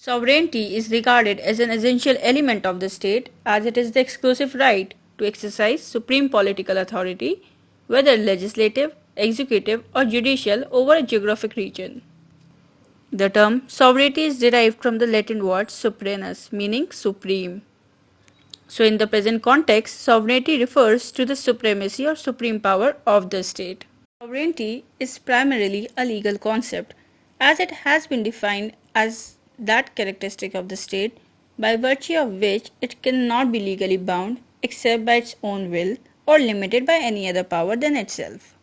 Sovereignty is regarded as an essential element of the state as it is the exclusive right to exercise supreme political authority, whether legislative, executive, or judicial, over a geographic region. The term sovereignty is derived from the Latin word superinus, meaning supreme. So, in the present context, sovereignty refers to the supremacy or supreme power of the state. Sovereignty is primarily a legal concept, as it has been defined as that characteristic of the state by virtue of which it cannot be legally bound except by its own will or limited by any other power than itself.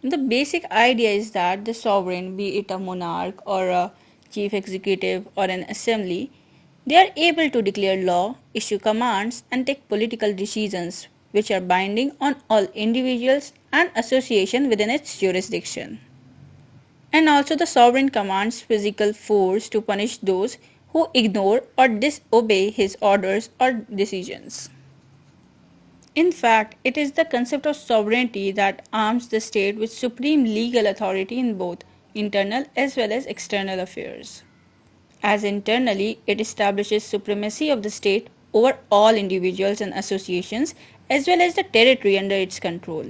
The basic idea is that the sovereign, be it a monarch or a chief executive or an assembly, they are able to declare law, issue commands, and take political decisions which are binding on all individuals and associations within its jurisdiction. And also the sovereign commands physical force to punish those who ignore or disobey his orders or decisions. In fact, it is the concept of sovereignty that arms the state with supreme legal authority in both internal as well as external affairs. As internally, it establishes supremacy of the state over all individuals and associations as well as the territory under its control.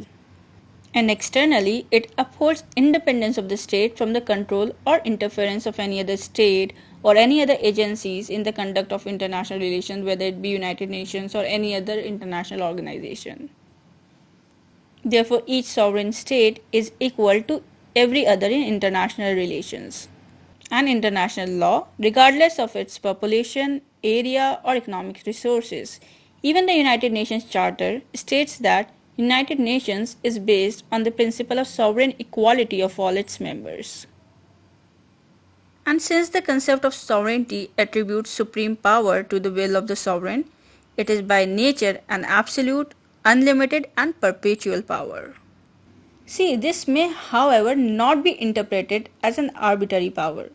And externally, it upholds independence of the state from the control or interference of any other state or any other agencies in the conduct of international relations, whether it be United Nations or any other international organization. Therefore, each sovereign state is equal to every other in international relations and international law, regardless of its population, area, or economic resources. Even the United Nations Charter states that United Nations is based on the principle of sovereign equality of all its members. And since the concept of sovereignty attributes supreme power to the will of the sovereign, it is by nature an absolute, unlimited, and perpetual power. See, this may, however, not be interpreted as an arbitrary power,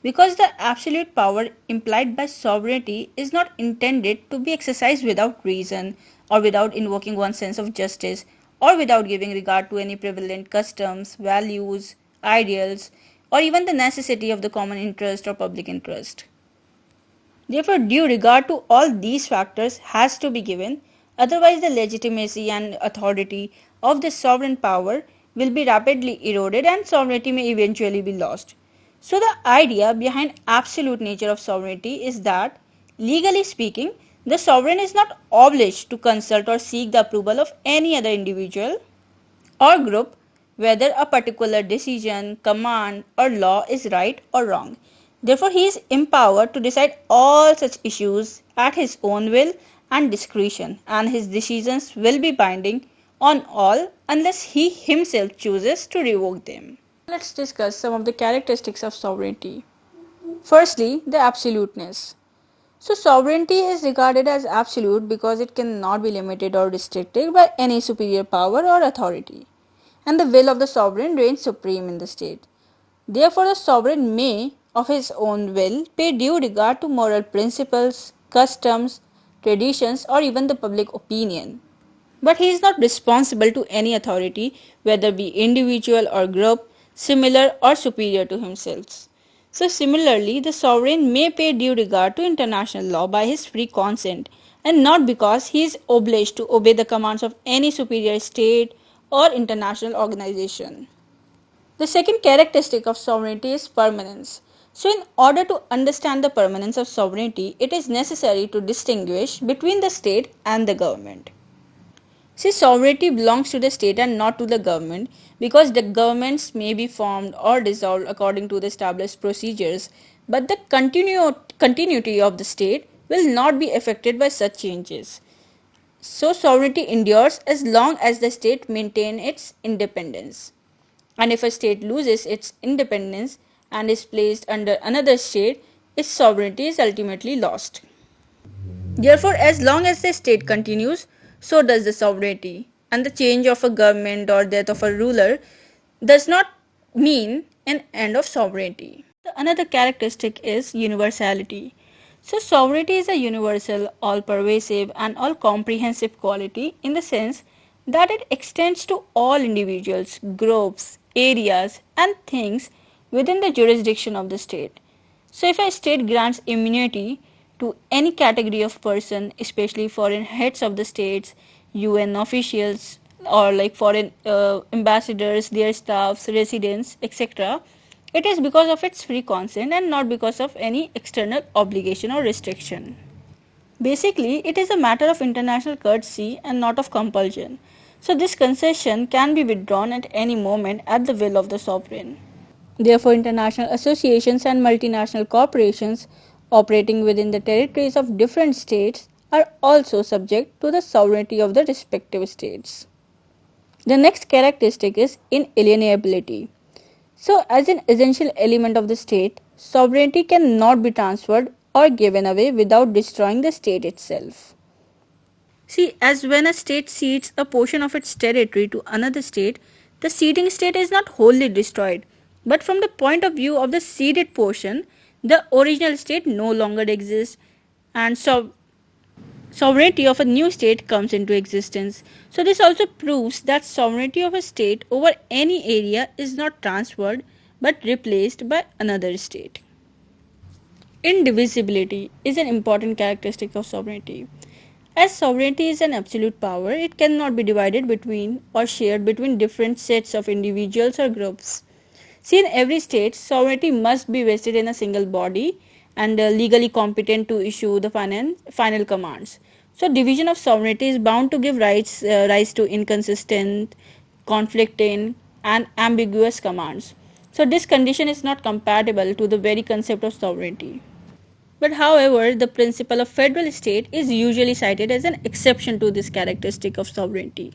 because the absolute power implied by sovereignty is not intended to be exercised without reason, or without invoking one's sense of justice, or without giving regard to any prevalent customs, values, ideals, or even the necessity of the common interest or public interest. Therefore, due regard to all these factors has to be given, otherwise the legitimacy and authority of the sovereign power will be rapidly eroded and sovereignty may eventually be lost. So the idea behind absolute nature of sovereignty is that, legally speaking, the sovereign is not obliged to consult or seek the approval of any other individual or group whether a particular decision, command, or law is right or wrong. Therefore, he is empowered to decide all such issues at his own will and discretion, and his decisions will be binding on all unless he himself chooses to revoke them. Let's discuss some of the characteristics of sovereignty. Firstly, the absoluteness. So, sovereignty is regarded as absolute because it cannot be limited or restricted by any superior power or authority, and the will of the sovereign reigns supreme in the state. Therefore, the sovereign may, of his own will, pay due regard to moral principles, customs, traditions, or even the public opinion. But he is not responsible to any authority, whether be individual or group, similar or superior to himself. So similarly, the sovereign may pay due regard to international law by his free consent, and not because he is obliged to obey the commands of any superior state or international organization. The second characteristic of sovereignty is permanence. So in order to understand the permanence of sovereignty, it is necessary to distinguish between the state and the government. See, sovereignty belongs to the state and not to the government, because the governments may be formed or dissolved according to the established procedures, but the continuity of the state will not be affected by such changes. So sovereignty endures as long as the state maintains its independence. And if a state loses its independence and is placed under another state, its sovereignty is ultimately lost. Therefore, as long as the state continues, so does the sovereignty, and the change of a government or death of a ruler does not mean an end of sovereignty. Another characteristic is universality. So sovereignty is a universal, all-pervasive and all-comprehensive quality in the sense that it extends to all individuals, groups, areas and things within the jurisdiction of the state. So if a state grants immunity to any category of person, especially foreign heads of the states, UN officials, or like foreign ambassadors, their staffs, residents, etc., it is because of its free consent and not because of any external obligation or restriction. Basically, it is a matter of international courtesy and not of compulsion. So this concession can be withdrawn at any moment at the will of the sovereign. Therefore, international associations and multinational corporations operating within the territories of different states are also subject to the sovereignty of the respective states. The next characteristic is inalienability. So, as an essential element of the state, sovereignty cannot be transferred or given away without destroying the state itself. See, as when a state cedes a portion of its territory to another state, the ceding state is not wholly destroyed, but from the point of view of the ceded portion, the original state no longer exists, and sovereignty of a new state comes into existence. So this also proves that sovereignty of a state over any area is not transferred but replaced by another state. Indivisibility is an important characteristic of sovereignty. As sovereignty is an absolute power, it cannot be divided between or shared between different sets of individuals or groups. See, in every state, sovereignty must be vested in a single body and legally competent to issue the final commands. So, division of sovereignty is bound to give rise to inconsistent, conflicting, and ambiguous commands. So, this condition is not compatible to the very concept of sovereignty. But however, the principle of federal state is usually cited as an exception to this characteristic of sovereignty.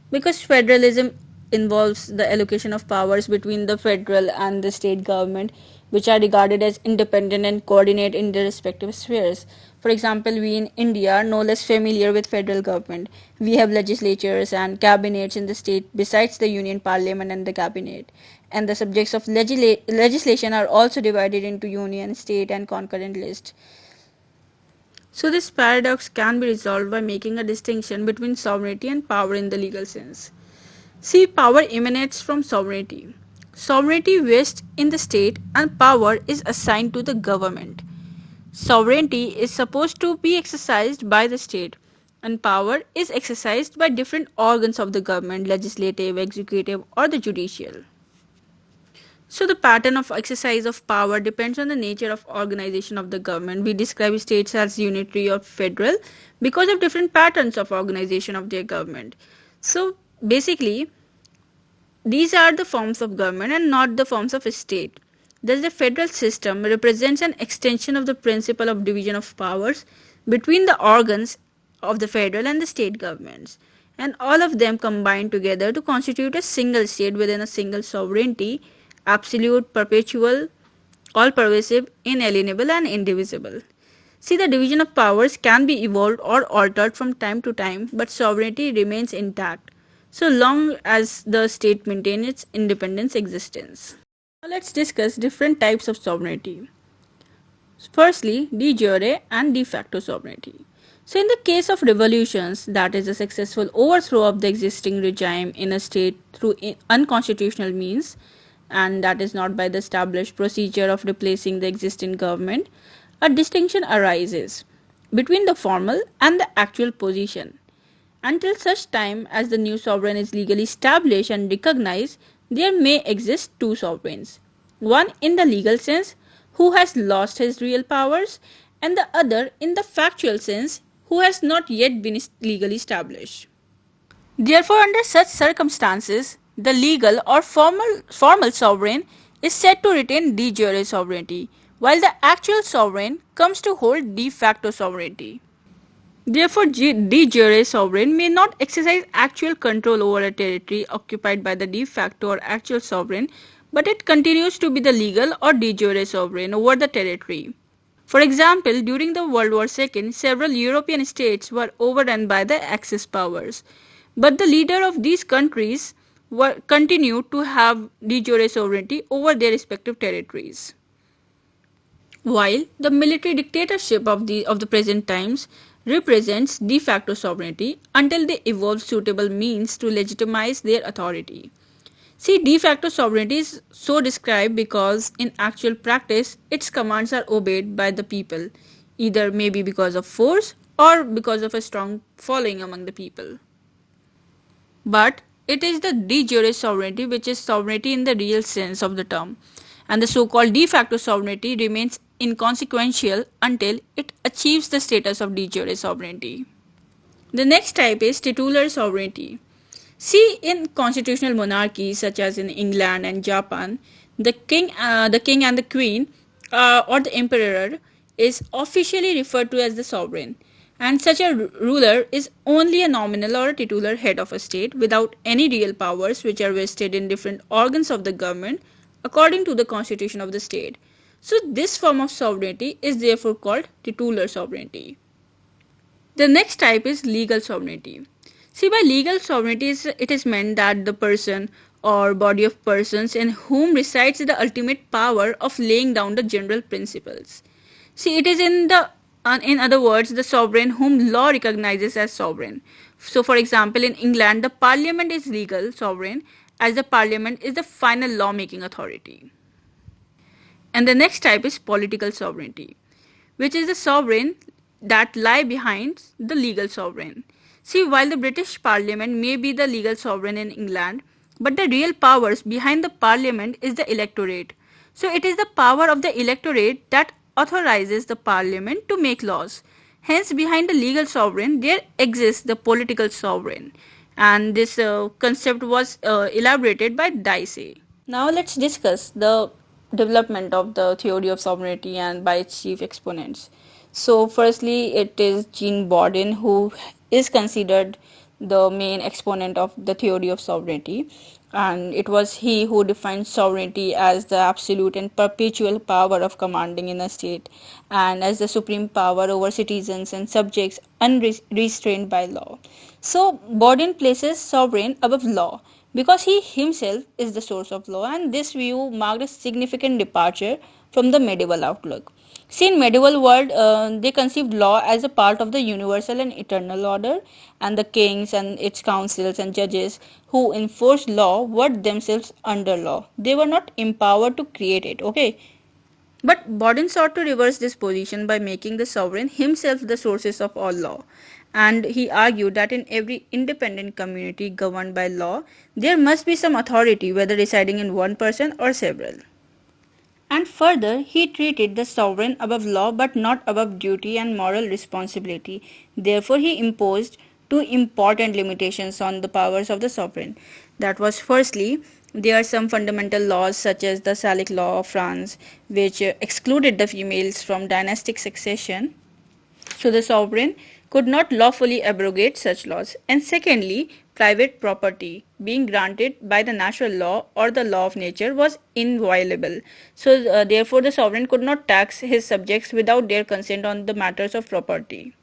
Because federalism involves the allocation of powers between the federal and the state government, which are regarded as independent and coordinate in their respective spheres. For example, we in India are no less familiar with federal government. We have legislatures and cabinets in the state besides the union parliament and the cabinet. And the subjects of legislation are also divided into union, state and concurrent list. So this paradox can be resolved by making a distinction between sovereignty and power in the legal sense. See, power emanates from sovereignty. Sovereignty vests in the state and power is assigned to the government. Sovereignty is supposed to be exercised by the state and power is exercised by different organs of the government, legislative, executive or the judicial. So the pattern of exercise of power depends on the nature of organization of the government. We describe states as unitary or federal because of different patterns of organization of their government. So basically, these are the forms of government and not the forms of a state. Thus, the federal system represents an extension of the principle of division of powers between the organs of the federal and the state governments, and all of them combine together to constitute a single state within a single sovereignty, absolute, perpetual, all-pervasive, inalienable, and indivisible. See, the division of powers can be evolved or altered from time to time, but sovereignty remains intact so long as the state maintains its independent existence. Now let's discuss different types of sovereignty. Firstly, de jure and de facto sovereignty. So in the case of revolutions, that is a successful overthrow of the existing regime in a state through unconstitutional means, and that is not by the established procedure of replacing the existing government, a distinction arises between the formal and the actual position. Until such time as the new sovereign is legally established and recognized, there may exist two sovereigns, one in the legal sense who has lost his real powers and the other in the factual sense who has not yet been legally established. Therefore, under such circumstances, the legal or formal sovereign is said to retain de jure sovereignty, while the actual sovereign comes to hold de facto sovereignty. Therefore, de jure sovereign may not exercise actual control over a territory occupied by the de facto or actual sovereign, but it continues to be the legal or de jure sovereign over the territory. For example, during the World War II, several European states were overrun by the Axis powers, but the leader of these countries continued to have de jure sovereignty over their respective territories. While the military dictatorship of the present times represents de facto sovereignty until they evolve suitable means to legitimize their authority. See, de facto sovereignty is so described because in actual practice, its commands are obeyed by the people, either maybe because of force or because of a strong following among the people. But it is the de jure sovereignty which is sovereignty in the real sense of the term, and the so-called de facto sovereignty remains inconsequential until it achieves the status of de jure sovereignty. The next type is titular sovereignty. See, in constitutional monarchies such as in England and Japan, the king and the queen, or the emperor, is officially referred to as the sovereign, and such a ruler is only a nominal or a titular head of a state without any real powers which are vested in different organs of the government according to the constitution of the state. So, this form of sovereignty is therefore called titular sovereignty. The next type is legal sovereignty. See, by legal sovereignty, it is meant that the person or body of persons in whom resides the ultimate power of laying down the general principles. See, it is in other words, the sovereign whom law recognizes as sovereign. So, for example, in England, the parliament is legal sovereign, as the parliament is the final law-making authority. And the next type is political sovereignty, which is the sovereign that lie behind the legal sovereign. See, while the British Parliament may be the legal sovereign in England, but the real powers behind the Parliament is the electorate. So it is the power of the electorate that authorizes the Parliament to make laws. Hence, behind the legal sovereign, there exists the political sovereign. And this concept was elaborated by Dicey. Now let's discuss the development of the theory of sovereignty and by its chief exponents. So firstly, it is Jean Bodin who is considered the main exponent of the theory of sovereignty, and it was he who defined sovereignty as the absolute and perpetual power of commanding in a state and as the supreme power over citizens and subjects unrestrained by law. So Bodin places sovereign above law because he himself is the source of law, and this view marked a significant departure from the medieval outlook. See, in medieval world, they conceived law as a part of the universal and eternal order, and the kings and its councils and judges who enforced law were themselves under law. They were not empowered to create it, okay? But Bodin sought to reverse this position by making the sovereign himself the sources of all law. And he argued that in every independent community governed by law, there must be some authority, whether residing in one person or several. And further, he treated the sovereign above law but not above duty and moral responsibility. Therefore, he imposed two important limitations on the powers of the sovereign. That was firstly, there are some fundamental laws such as the Salic law of France, which excluded the females from dynastic succession. So the sovereign could not lawfully abrogate such laws. And secondly, private property being granted by the natural law or the law of nature was inviolable. So therefore the sovereign could not tax his subjects without their consent on the matters of property.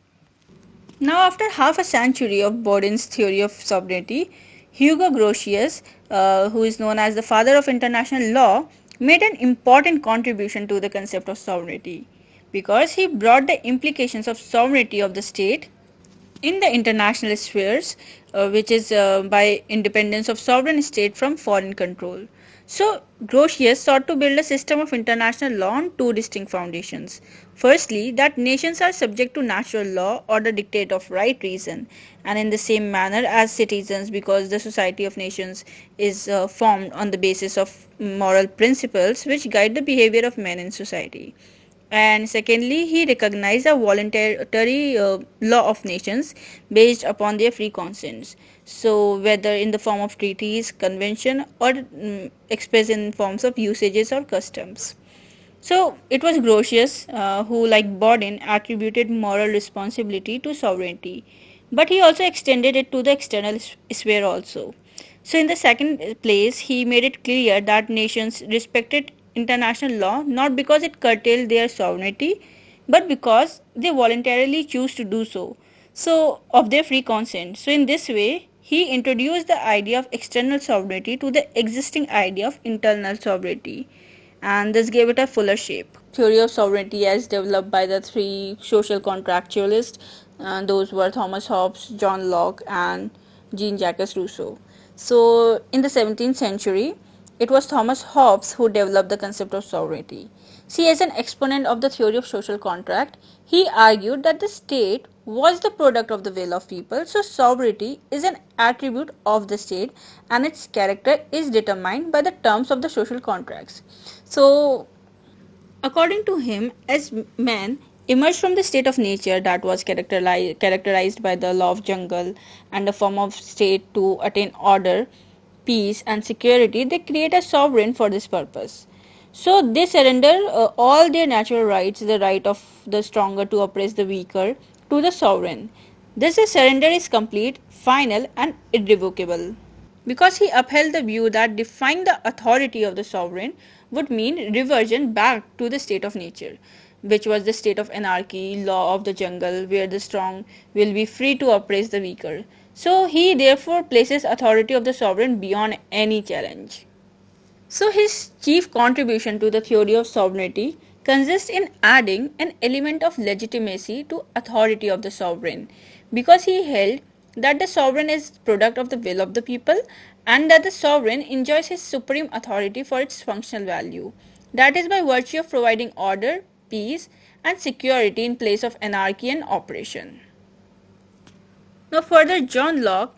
Now, after half a century of Bodin's theory of sovereignty, Hugo Grotius, who is known as the father of international law, made an important contribution to the concept of sovereignty because he brought the implications of sovereignty of the state in the international spheres, which is by independence of sovereign state from foreign control. So, Grotius sought to build a system of international law on two distinct foundations. Firstly, that nations are subject to natural law or the dictate of right reason, and in the same manner as citizens, because the society of nations is formed on the basis of moral principles which guide the behavior of men in society. And secondly, he recognized a voluntary law of nations based upon their free consents. So, whether in the form of treaties, convention, or expressed in forms of usages or customs. So, it was Grotius who, like Bodin, attributed moral responsibility to sovereignty, but he also extended it to the external sphere also. So, in the second place, he made it clear that nations respected international law not because it curtailed their sovereignty, but because they voluntarily choose to do so. So, of their free consent. So, in this way, he introduced the idea of external sovereignty to the existing idea of internal sovereignty, and this gave it a fuller shape. Theory of sovereignty as developed by the three social contractualists, those were Thomas Hobbes, John Locke, and Jean-Jacques Rousseau. So, in the 17th century, it was Thomas Hobbes who developed the concept of sovereignty. See, as an exponent of the theory of social contract, he argued that the state was the product of the will of people, so sovereignty is an attribute of the state and its character is determined by the terms of the social contracts. So, according to him, as man emerged from the state of nature that was characterized by the law of jungle and a form of state to attain order, peace, and security, they create a sovereign for this purpose. So they surrender all their natural rights, the right of the stronger to oppress the weaker, to the sovereign. This surrender is complete, final, and irrevocable because he upheld the view that defying the authority of the sovereign would mean reversion back to the state of nature, which was the state of anarchy, law of the jungle, where the strong will be free to oppress the weaker. So he therefore places authority of the sovereign beyond any challenge. So his chief contribution to the theory of sovereignty consists in adding an element of legitimacy to authority of the sovereign, because he held that the sovereign is product of the will of the people and that the sovereign enjoys his supreme authority for its functional value, that is by virtue of providing order, peace, and security in place of anarchy and oppression. Now, further, John Locke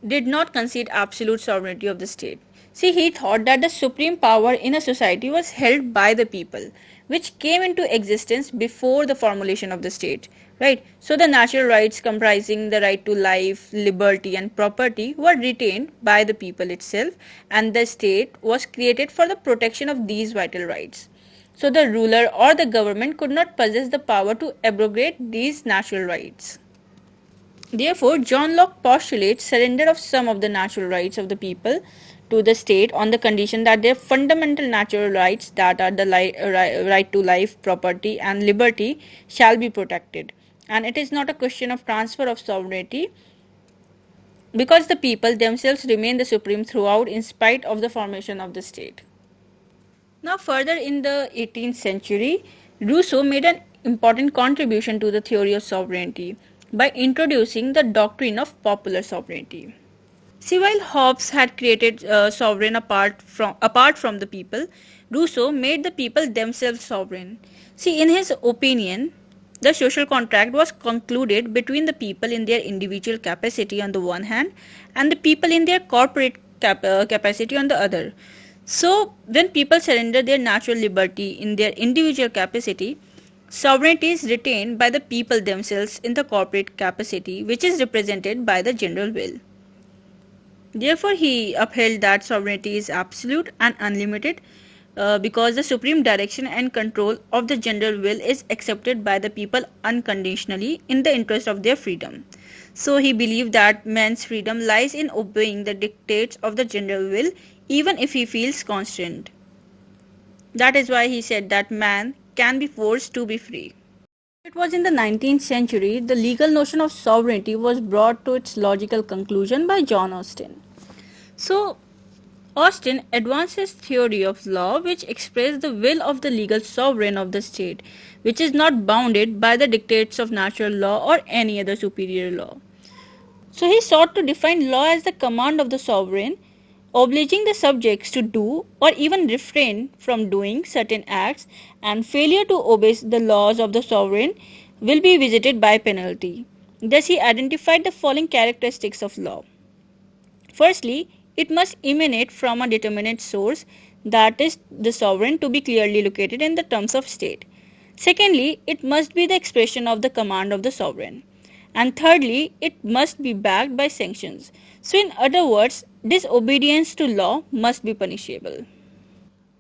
did not concede absolute sovereignty of the state. See, he thought that the supreme power in a society was held by the people, which came into existence before the formulation of the state. Right? So, the natural rights comprising the right to life, liberty, and property were retained by the people itself, and the state was created for the protection of these vital rights. So, the ruler or the government could not possess the power to abrogate these natural rights. Therefore, John Locke postulates surrender of some of the natural rights of the people to the state on the condition that their fundamental natural rights, that are the right to life, property, and liberty, shall be protected. And it is not a question of transfer of sovereignty, because the people themselves remain the supreme throughout in spite of the formation of the state. Now, further in the 18th century, Rousseau made an important contribution to the theory of sovereignty by introducing the doctrine of popular sovereignty. See, while Hobbes had created sovereign apart from the people, Rousseau made the people themselves sovereign. See, in his opinion, the social contract was concluded between the people in their individual capacity on the one hand and the people in their corporate capacity on the other. So, when people surrender their natural liberty in their individual capacity, sovereignty is retained by the people themselves in the corporate capacity, which is represented by the general will. Therefore, he upheld that sovereignty is absolute and unlimited, because the supreme direction and control of the general will is accepted by the people unconditionally in the interest of their freedom. So he believed that man's freedom lies in obeying the dictates of the general will, even if he feels constrained. That is why he said that man can be forced to be free. It was in the 19th century the legal notion of sovereignty was brought to its logical conclusion by John Austin. So, Austin advanced his theory of law, which expressed the will of the legal sovereign of the state, which is not bounded by the dictates of natural law or any other superior law. So he sought to define law as the command of the sovereign, obliging the subjects to do or even refrain from doing certain acts, and failure to obey the laws of the sovereign will be visited by penalty. Thus he identified the following characteristics of law. Firstly, it must emanate from a determinate source, that is the sovereign, to be clearly located in the terms of state. Secondly, it must be the expression of the command of the sovereign. And thirdly, it must be backed by sanctions. So in other words, disobedience to law must be punishable.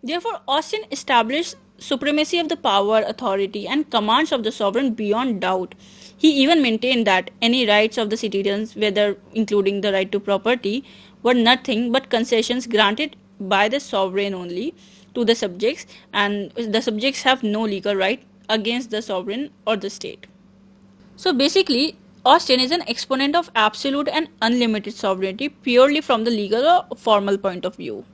Therefore, Austin established supremacy of the power, authority, and commands of the sovereign beyond doubt. He even maintained that any rights of the citizens, whether including the right to property, were nothing but concessions granted by the sovereign only to the subjects, and the subjects have no legal right against the sovereign or the state. So basically, Austin is an exponent of absolute and unlimited sovereignty purely from the legal or formal point of view.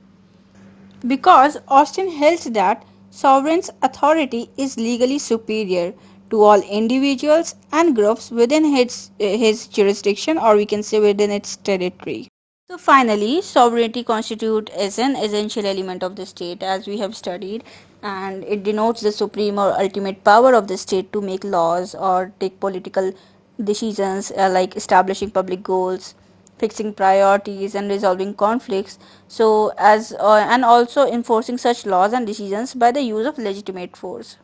Because Austin held that sovereign's authority is legally superior to all individuals and groups within his jurisdiction, or we can say within its territory. So finally, sovereignty constitutes as an essential element of the state, as we have studied, and it denotes the supreme or ultimate power of the state to make laws or take political decisions, like establishing public goals, fixing priorities, and resolving conflicts. So as and also enforcing such laws and decisions by the use of legitimate force.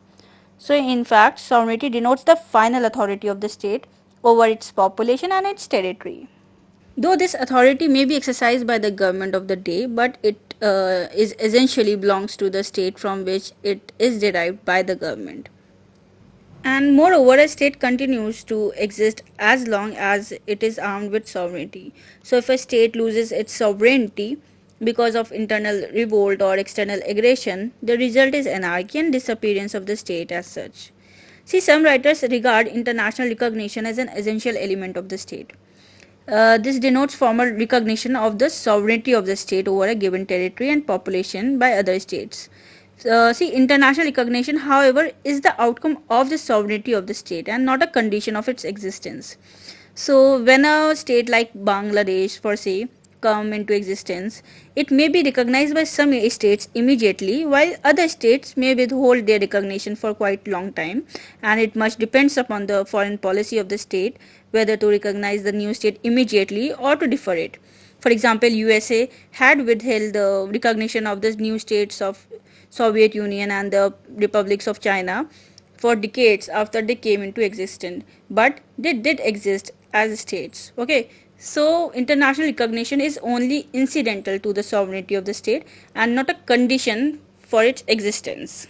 So in fact, sovereignty denotes the final authority of the state over its population and its territory. Though this authority may be exercised by the government of the day, but it is essentially belongs to the state from which it is derived by the government. And moreover, a state continues to exist as long as it is armed with sovereignty. So if a state loses its sovereignty because of internal revolt or external aggression, the result is anarchy and disappearance of the state as such. See, some writers regard international recognition as an essential element of the state. This denotes formal recognition of the sovereignty of the state over a given territory and population by other states. See, international recognition, however, is the outcome of the sovereignty of the state and not a condition of its existence. So, when a state like Bangladesh, for say, come into existence, it may be recognized by some states immediately, while other states may withhold their recognition for quite long time, and it much depends upon the foreign policy of the state whether to recognize the new state immediately or to defer it. For example, USA had withheld the recognition of the new states of Soviet Union and the republics of China for decades after they came into existence, but they did exist as states. Okay, so international recognition is only incidental to the sovereignty of the state and not a condition for its existence.